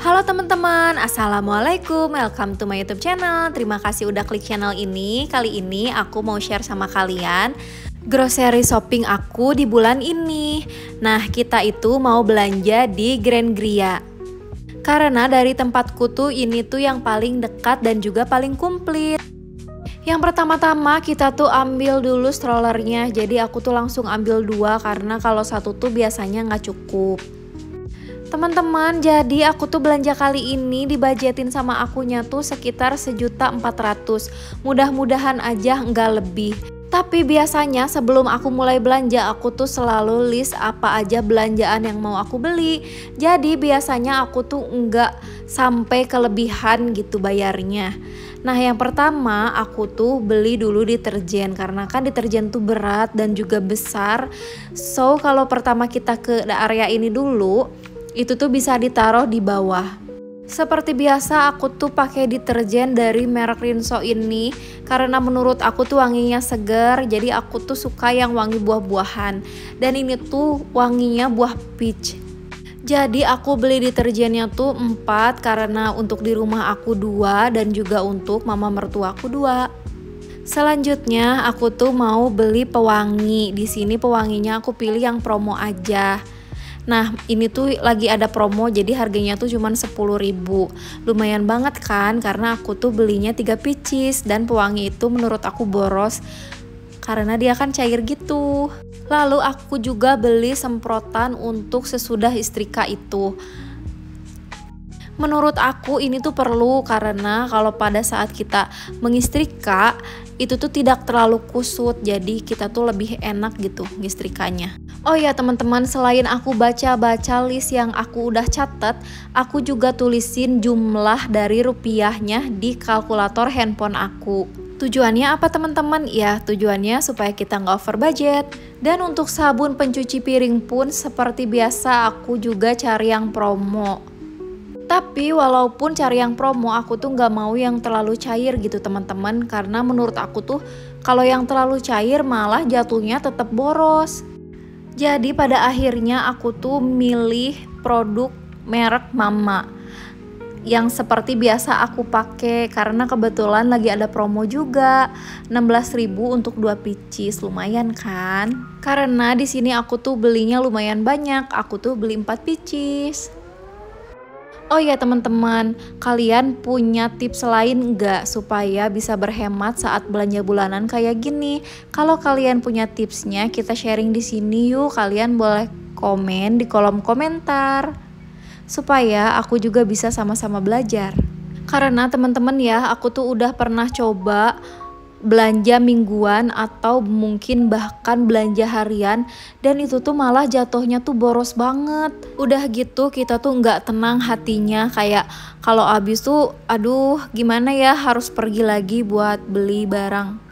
Halo teman-teman, assalamualaikum, welcome to my YouTube channel. Terima kasih udah klik channel ini. Kali ini aku mau share sama kalian grocery shopping aku di bulan ini. Nah, kita itu mau belanja di Grand Gria. Karena dari tempatku tuh ini tuh yang paling dekat dan juga paling komplit. Yang pertama-tama kita tuh ambil dulu strollernya. Jadi aku tuh langsung ambil 2 karena kalau satu tuh biasanya nggak cukup. Teman-teman, jadi aku tuh belanja kali ini dibajetin sama akunya tuh sekitar 1.400.000. Mudah-mudahan aja nggak lebih. Tapi biasanya sebelum aku mulai belanja, aku tuh selalu list apa aja belanjaan yang mau aku beli. Jadi biasanya aku tuh nggak sampai kelebihan gitu bayarnya. Nah, yang pertama aku tuh beli dulu deterjen karena kan deterjen tuh berat dan juga besar. So kalau pertama kita ke area ini dulu, itu tuh bisa ditaruh di bawah. Seperti biasa aku tuh pakai deterjen dari merek Rinso ini karena menurut aku tuh wanginya segar, jadi aku tuh suka yang wangi buah-buahan. Dan ini tuh wanginya buah peach. Jadi aku beli deterjennya tuh 4 karena untuk di rumah aku 2 dan juga untuk mama mertua aku 2. Selanjutnya aku tuh mau beli pewangi. Di sini pewanginya aku pilih yang promo aja. Nah, ini tuh lagi ada promo jadi harganya tuh cuman 10.000. Lumayan banget kan karena aku tuh belinya 3 pieces dan pewangi itu menurut aku boros karena dia kan cair gitu. Lalu aku juga beli semprotan untuk sesudah istrika itu. Menurut aku ini tuh perlu karena kalau pada saat kita mengistrika itu tuh tidak terlalu kusut, jadi kita tuh lebih enak gitu ngistrikanya. Oh ya teman-teman, selain aku baca-baca list yang aku udah catat, aku juga tulisin jumlah dari rupiahnya di kalkulator handphone aku. Tujuannya apa teman-teman? Ya tujuannya supaya kita nggak over budget. Dan untuk sabun pencuci piring pun seperti biasa aku juga cari yang promo. Tapi walaupun cari yang promo, aku tuh nggak mau yang terlalu cair gitu teman-teman. Karena menurut aku tuh kalau yang terlalu cair malah jatuhnya tetap boros. Jadi pada akhirnya aku tuh milih produk merek Mama yang seperti biasa aku pakai karena kebetulan lagi ada promo juga 16.000 untuk 2 pieces, lumayan kan? Karena di sini aku tuh belinya lumayan banyak, aku tuh beli 4 pieces. Oh ya teman-teman, kalian punya tips lain nggak supaya bisa berhemat saat belanja bulanan kayak gini? Kalau kalian punya tipsnya, kita sharing di sini yuk. Kalian boleh komen di kolom komentar supaya aku juga bisa sama-sama belajar. Karena teman-teman ya, aku tuh udah pernah coba belanja mingguan atau mungkin bahkan belanja harian dan itu tuh malah jatuhnya tuh boros banget. Udah gitu kita tuh nggak tenang hatinya, kayak kalau habis tuh aduh gimana ya harus pergi lagi buat beli barang.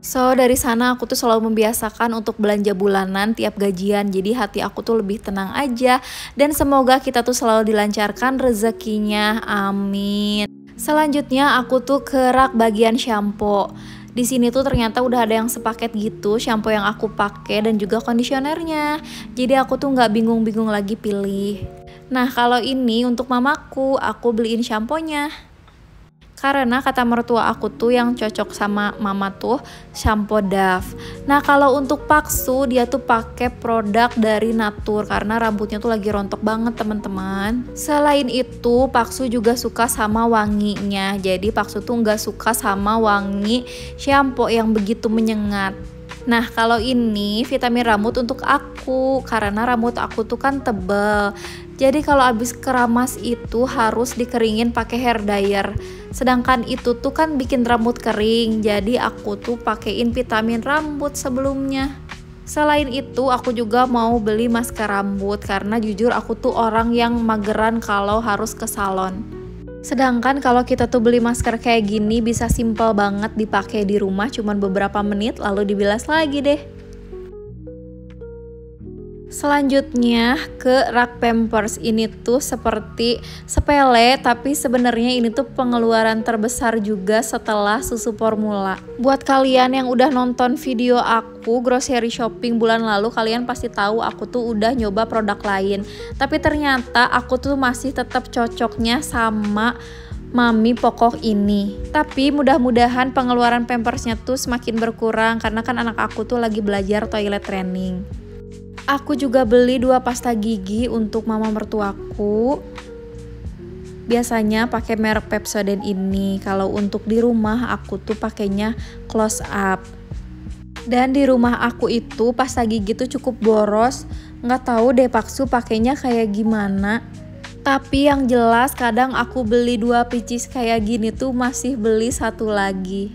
So dari sana aku tuh selalu membiasakan untuk belanja bulanan tiap gajian, jadi hati aku tuh lebih tenang aja dan semoga kita tuh selalu dilancarkan rezekinya, amin. Selanjutnya aku tuh ke rak bagian shampoo. Di sini tuh ternyata udah ada yang sepaket gitu, shampoo yang aku pakai dan juga kondisionernya. Jadi aku tuh nggak bingung-bingung lagi pilih. Nah kalau ini untuk mamaku, aku beliin shampoo-nya. Karena kata mertua aku tuh yang cocok sama mama tuh shampoo Dove. Nah kalau untuk Paksu dia tuh pakai produk dari Natur karena rambutnya tuh lagi rontok banget teman-teman. Selain itu Paksu juga suka sama wanginya. Jadi Paksu tuh nggak suka sama wangi shampoo yang begitu menyengat. Nah kalau ini vitamin rambut untuk aku karena rambut aku tuh kan tebel. Jadi kalau habis keramas itu harus dikeringin pakai hair dryer. Sedangkan itu tuh kan bikin rambut kering. Jadi aku tuh pakein vitamin rambut sebelumnya. Selain itu aku juga mau beli masker rambut karena jujur aku tuh orang yang mageran kalau harus ke salon. Sedangkan kalau kita tuh beli masker kayak gini bisa simple banget dipakai di rumah cuman beberapa menit lalu dibilas lagi deh. Selanjutnya ke rak Pampers. Ini tuh seperti sepele, tapi sebenarnya ini tuh pengeluaran terbesar juga setelah susu formula. Buat kalian yang udah nonton video aku grocery shopping bulan lalu, kalian pasti tahu aku tuh udah nyoba produk lain. Tapi ternyata aku tuh masih tetap cocoknya sama Mami Pokok ini. Tapi mudah-mudahan pengeluaran Pampersnya tuh semakin berkurang karena kan anak aku tuh lagi belajar toilet training. Aku juga beli 2 pasta gigi untuk mama mertuaku. Biasanya pakai merek Pepsodent ini. Kalau untuk di rumah aku tuh pakainya Close Up. Dan di rumah aku itu pasta gigi tuh cukup boros. Nggak tahu deh Paksu pakainya kayak gimana. Tapi yang jelas kadang aku beli 2 pieces kayak gini tuh masih beli 1 lagi.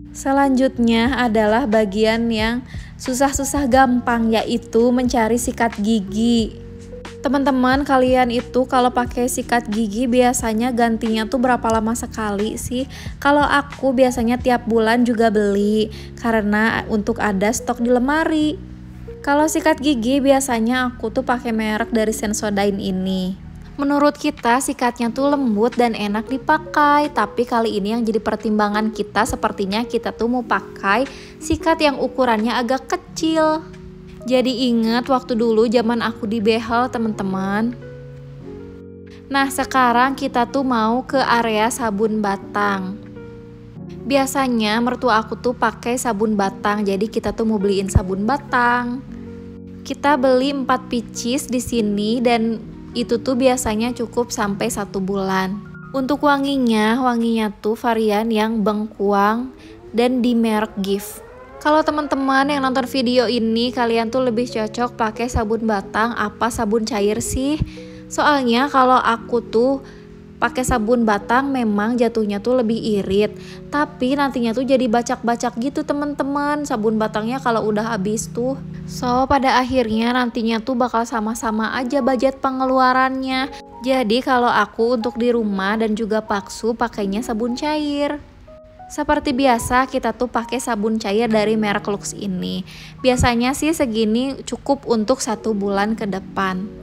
Selanjutnya adalah bagian yang susah-susah gampang, yaitu mencari sikat gigi. Teman-teman, kalian itu kalau pakai sikat gigi biasanya gantinya tuh berapa lama sekali sih? Kalau aku biasanya tiap bulan juga beli karena untuk ada stok di lemari. Kalau sikat gigi biasanya aku tuh pakai merek dari Sensodyne ini. Menurut kita sikatnya tuh lembut dan enak dipakai, tapi kali ini yang jadi pertimbangan kita sepertinya kita tuh mau pakai sikat yang ukurannya agak kecil. Jadi inget waktu dulu zaman aku di behel teman-teman. Nah sekarang kita tuh mau ke area sabun batang. Biasanya mertua aku tuh pakai sabun batang, jadi kita tuh mau beliin sabun batang. Kita beli 4 pieces di sini dan itu tuh biasanya cukup sampai 1 bulan. Untuk wanginya tuh varian yang bengkuang dan di merek Gift. Kalau teman-teman yang nonton video ini kalian tuh lebih cocok pakai sabun batang apa sabun cair sih? Soalnya kalau aku tuh pakai sabun batang memang jatuhnya tuh lebih irit, tapi nantinya tuh jadi bacak-bacak gitu teman-teman sabun batangnya kalau udah habis tuh. So pada akhirnya nantinya tuh bakal sama-sama aja budget pengeluarannya. Jadi kalau aku untuk di rumah dan juga Paksu pakainya sabun cair. Seperti biasa kita tuh pakai sabun cair dari merek Lux ini. Biasanya sih segini cukup untuk 1 bulan ke depan.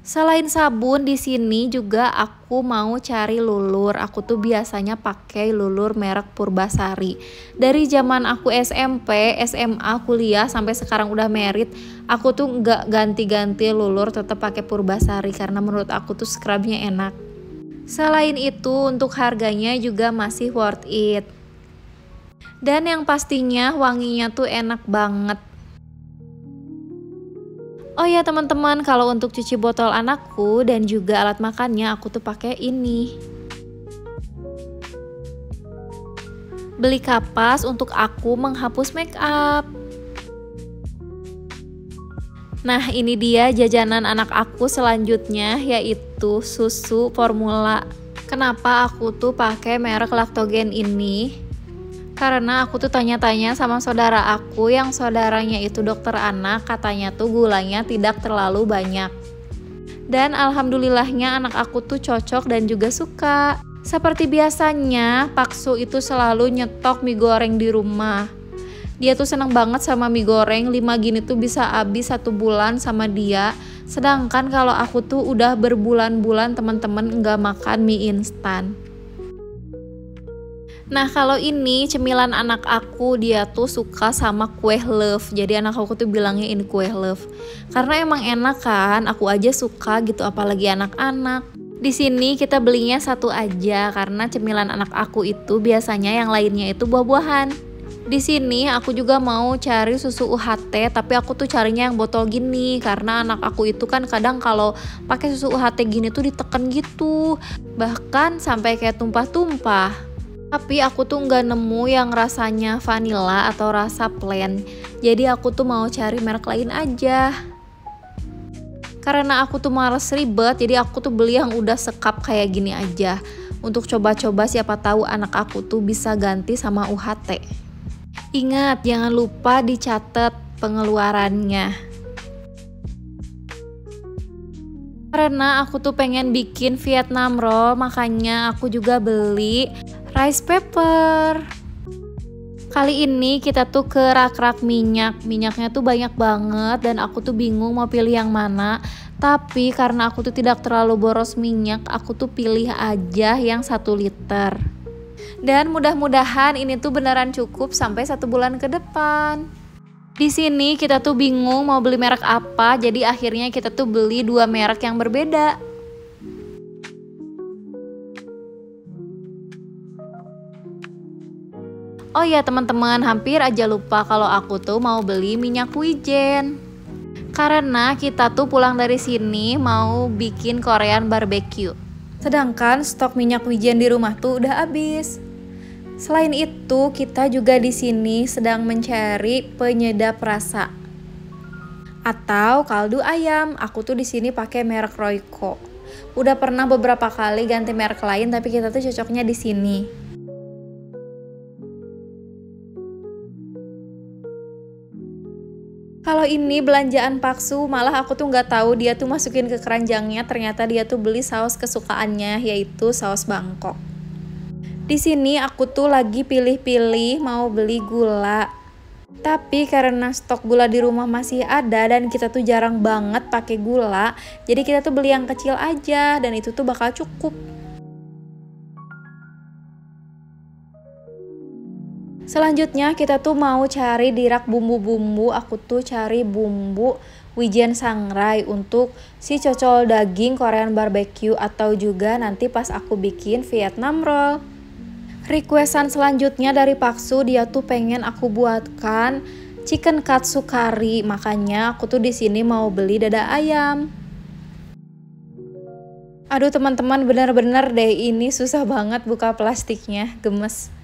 Selain sabun di sini juga aku mau cari lulur. Aku tuh biasanya pakai lulur merek Purbasari. Dari zaman aku SMP, SMA, kuliah sampai sekarang udah merit, aku tuh nggak ganti-ganti lulur, tetap pakai Purbasari karena menurut aku tuh scrubnya enak. Selain itu untuk harganya juga masih worth it. Dan yang pastinya wanginya tuh enak banget. Oh ya teman-teman, kalau untuk cuci botol anakku dan juga alat makannya aku tuh pakai ini. Beli kapas untuk aku menghapus make up. Nah ini dia jajanan anak aku selanjutnya, yaitu susu formula. Kenapa aku tuh pakai merek Lactogen ini? Karena aku tuh tanya-tanya sama saudara aku yang saudaranya itu dokter anak, katanya tuh gulanya tidak terlalu banyak. Dan alhamdulillahnya anak aku tuh cocok dan juga suka. Seperti biasanya, Paksu itu selalu nyetok mie goreng di rumah. Dia tuh seneng banget sama mie goreng, 5 gini tuh bisa habis 1 bulan sama dia. Sedangkan kalau aku tuh udah berbulan-bulan teman-teman nggak makan mie instan. Nah kalau ini cemilan anak aku, dia tuh suka sama kue love. Jadi anak aku tuh bilangnya ini kue love. Karena emang enak kan, aku aja suka gitu apalagi anak-anak. Di sini kita belinya 1 aja karena cemilan anak aku itu biasanya yang lainnya itu buah-buahan. Di sini aku juga mau cari susu UHT, tapi aku tuh carinya yang botol gini karena anak aku itu kan kadang kalau pakai susu UHT gini tuh diteken gitu. Bahkan sampai kayak tumpah-tumpah. Tapi aku tuh nggak nemu yang rasanya vanilla atau rasa plain. Jadi aku tuh mau cari merek lain aja. Karena aku tuh males ribet, jadi aku tuh beli yang udah sekap kayak gini aja. Untuk coba-coba siapa tahu anak aku tuh bisa ganti sama UHT. Ingat, jangan lupa dicatat pengeluarannya. Karena aku tuh pengen bikin Vietnam roll, makanya aku juga beli rice paper. Kali ini kita tuh ke rak-rak minyak. Minyaknya tuh banyak banget dan aku tuh bingung mau pilih yang mana. Tapi karena aku tuh tidak terlalu boros minyak, aku tuh pilih aja yang 1 liter. Dan mudah-mudahan ini tuh beneran cukup sampai 1 bulan ke depan. Di sini kita tuh bingung mau beli merek apa, jadi akhirnya kita tuh beli 2 merek yang berbeda. Oh ya teman-teman, hampir aja lupa kalau aku tuh mau beli minyak wijen. Karena kita tuh pulang dari sini mau bikin Korean barbecue. Sedangkan stok minyak wijen di rumah tuh udah habis. Selain itu, kita juga di sini sedang mencari penyedap rasa atau kaldu ayam. Aku tuh di sini pakai merek Royco. Udah pernah beberapa kali ganti merek lain, tapi kita tuh cocoknya di sini. Kalau ini belanjaan Paksu, malah aku tuh nggak tahu dia tuh masukin ke keranjangnya. Ternyata dia tuh beli saus kesukaannya, yaitu saus Bangkok. Di sini aku tuh lagi pilih-pilih mau beli gula. Tapi karena stok gula di rumah masih ada dan kita tuh jarang banget pakai gula, jadi kita tuh beli yang kecil aja dan itu tuh bakal cukup. Selanjutnya kita tuh mau cari di rak bumbu-bumbu. Aku tuh cari bumbu wijen sangrai untuk si cocol daging Korean barbecue atau juga nanti pas aku bikin Vietnam roll. Requestan selanjutnya dari Paksu, dia tuh pengen aku buatkan chicken katsu curry. Makanya aku tuh di sini mau beli dada ayam. Aduh teman-teman, bener-bener deh ini susah banget buka plastiknya, gemes.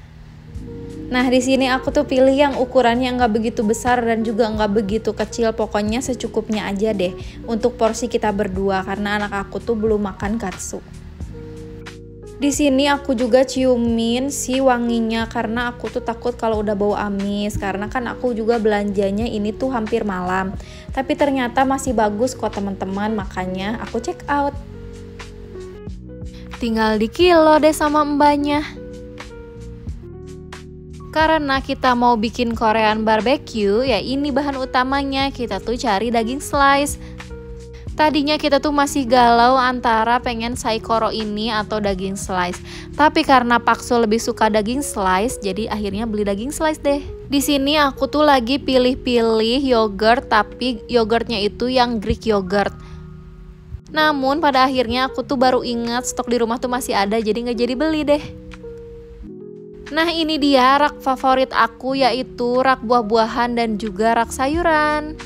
Nah di sini aku tuh pilih yang ukurannya nggak begitu besar dan juga nggak begitu kecil, pokoknya secukupnya aja deh untuk porsi kita berdua karena anak aku tuh belum makan katsu. Di sini aku juga ciumin si wanginya karena aku tuh takut kalau udah bau amis, karena kan aku juga belanjanya ini tuh hampir malam. Tapi ternyata masih bagus kok teman-teman, makanya aku check out. Tinggal di kilo deh sama mbaknya. Karena kita mau bikin Korean barbecue, ya ini bahan utamanya. Kita tuh cari daging slice. Tadinya kita tuh masih galau antara pengen saikoro ini atau daging slice. Tapi karena Paksu lebih suka daging slice, jadi akhirnya beli daging slice deh. Di sini aku tuh lagi pilih-pilih yogurt, tapi yogurtnya itu yang Greek yogurt. Namun pada akhirnya aku tuh baru ingat stok di rumah tuh masih ada, jadi nggak jadi beli deh. Nah ini dia rak favorit aku, yaitu rak buah-buahan dan juga rak sayuran.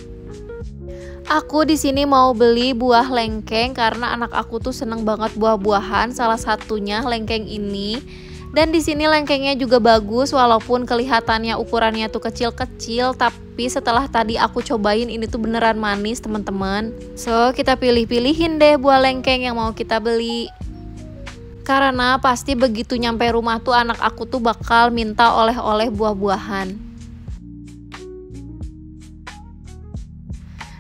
Aku di sini mau beli buah lengkeng karena anak aku tuh seneng banget buah-buahan, salah satunya lengkeng ini. Dan di sini lengkengnya juga bagus walaupun kelihatannya ukurannya tuh kecil-kecil, tapi setelah tadi aku cobain ini tuh beneran manis teman-teman. So kita pilih-pilihin deh buah lengkeng yang mau kita beli. Karena pasti begitu nyampe rumah tuh anak aku tuh bakal minta oleh-oleh buah-buahan.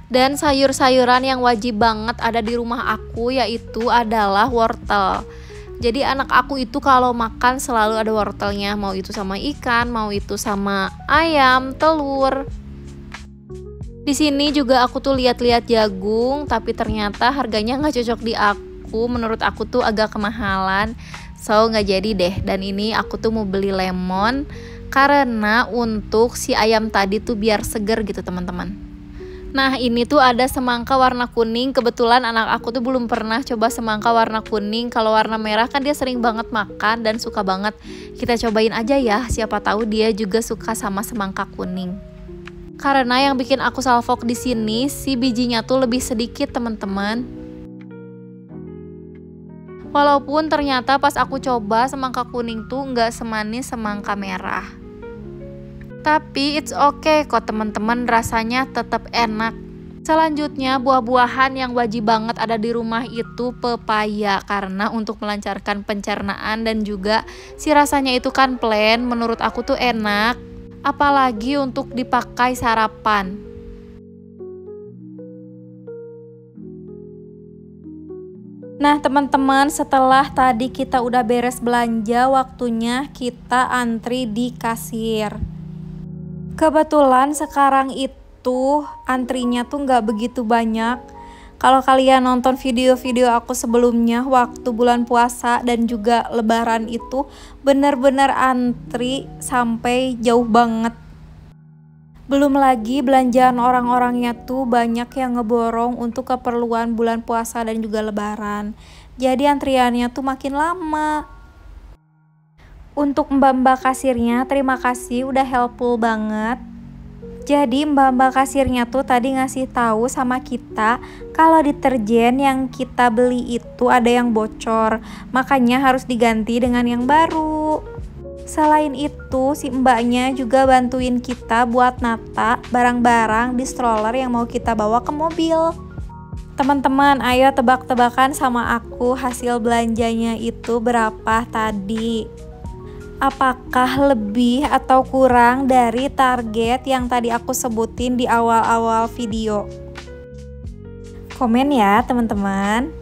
Dan sayur-sayuran yang wajib banget ada di rumah aku yaitu adalah wortel. Jadi anak aku itu kalau makan selalu ada wortelnya, mau itu sama ikan, mau itu sama ayam, telur. Di sini juga aku tuh lihat-lihat jagung, tapi ternyata harganya nggak cocok di aku. Menurut aku tuh agak kemahalan, so nggak jadi deh. Dan ini aku tuh mau beli lemon karena untuk si ayam tadi tuh biar seger gitu teman-teman. Nah ini tuh ada semangka warna kuning. Kebetulan anak aku tuh belum pernah coba semangka warna kuning. Kalau warna merah kan dia sering banget makan dan suka banget. Kita cobain aja ya, siapa tahu dia juga suka sama semangka kuning. Karena yang bikin aku salfok di sini si bijinya tuh lebih sedikit teman-teman. Walaupun ternyata pas aku coba semangka kuning tuh nggak semanis semangka merah. Tapi it's okay kok teman-teman, rasanya tetap enak. Selanjutnya buah-buahan yang wajib banget ada di rumah itu pepaya. Karena untuk melancarkan pencernaan dan juga si rasanya itu kan plain, menurut aku tuh enak. Apalagi untuk dipakai sarapan. Nah teman-teman, setelah tadi kita udah beres belanja, waktunya kita antri di kasir. Kebetulan sekarang itu antrinya tuh nggak begitu banyak. Kalau kalian nonton video-video aku sebelumnya waktu bulan puasa dan juga lebaran itu bener-bener antri sampai jauh banget. Belum lagi belanjaan orang-orangnya tuh banyak yang ngeborong untuk keperluan bulan puasa dan juga lebaran. Jadi antriannya tuh makin lama. Untuk mbak-mbak kasirnya, terima kasih udah helpful banget. Jadi mbak-mbak kasirnya tuh tadi ngasih tahu sama kita kalau deterjen yang kita beli itu ada yang bocor, makanya harus diganti dengan yang baru. Selain itu, si mbaknya juga bantuin kita buat nata barang-barang di stroller yang mau kita bawa ke mobil. Teman-teman, ayo tebak-tebakan sama aku hasil belanjanya itu berapa tadi? Apakah lebih atau kurang dari target yang tadi aku sebutin di awal-awal video? Komen ya teman-teman.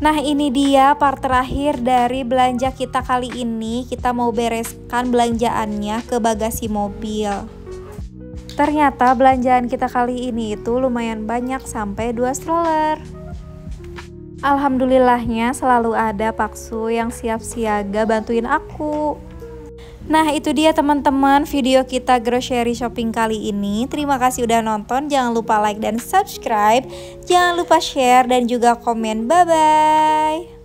Nah, ini dia part terakhir dari belanja kita kali ini. Kita mau bereskan belanjaannya ke bagasi mobil. Ternyata belanjaan kita kali ini itu lumayan banyak, sampai 2 stroller. Alhamdulillahnya selalu ada Paksu yang siap siaga bantuin aku. Nah, itu dia teman-teman video kita grocery shopping kali ini. Terima kasih udah nonton. Jangan lupa like dan subscribe. Jangan lupa share dan juga komen. Bye-bye.